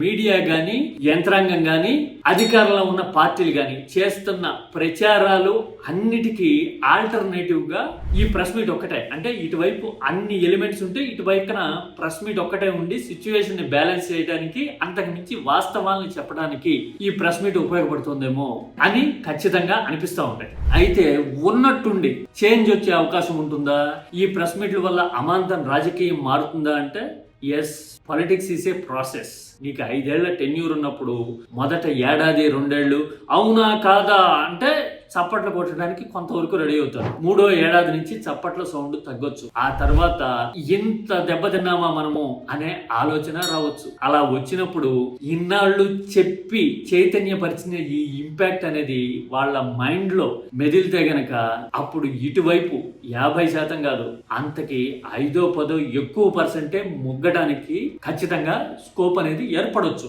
Media గాని, యంత్రాంగం గాని, అధికారంలో ఉన్న పార్టీలు గాని చేస్తున్న ప్రచారాలు అన్నిటికీ ఆల్టర్నేటివ్ గా ఈ ప్రెస్ మీట్ ఒక్కటే. అంటే ఇటువైపు అన్ని ఎలిమెంట్స్ ఉంటే ఇటువైపున ప్రెస్ మీట్ ఒక్కటే ఉండి సిచ్యువేషన్ ని బ్యాలెన్స్ చేయడానికి, అంతకు మించి వాస్తవాలను చెప్పడానికి ఈ ప్రెస్ మీట్ ఉపయోగపడుతుందేమో అని ఖచ్చితంగా అనిపిస్తూ ఉంటాయి. అయితే ఉన్నట్టుండి చేంజ్ వచ్చే అవకాశం ఉంటుందా? ఈ ప్రెస్ మీట్ల వల్ల అమాంతం రాజకీయం మారుతుందా అంటే yes, politics is a process. నీకు 5 ఏళ్ల టెన్యూర్ ఉన్నప్పుడు మొదట ఏడాది 2 ఏళ్ళు అవునా కాదా అంటే చప్పట్లు కొట్టడానికి కొంతవరకు రెడీ అవుతారు. 3వ ఏడాది నుంచి చప్పట్ల సౌండ్ తగ్గొచ్చు. ఆ తర్వాత ఎంత దెబ్బతిన్నామా మనము అనే ఆలోచన రావచ్చు. అలా వచ్చినప్పుడు ఇన్నాళ్ళు చెప్పి చైతన్యపరిచిన ఈ ఇంపాక్ట్ అనేది వాళ్ళ మైండ్ లో మెదిలితే గనక అప్పుడు ఇటువైపు 50% కాదు, అంతకి 5-10 ఎక్కువ పర్సెంటే ముగ్గడానికి ఖచ్చితంగా స్కోప్ అనేది ఏర్పడొచ్చు.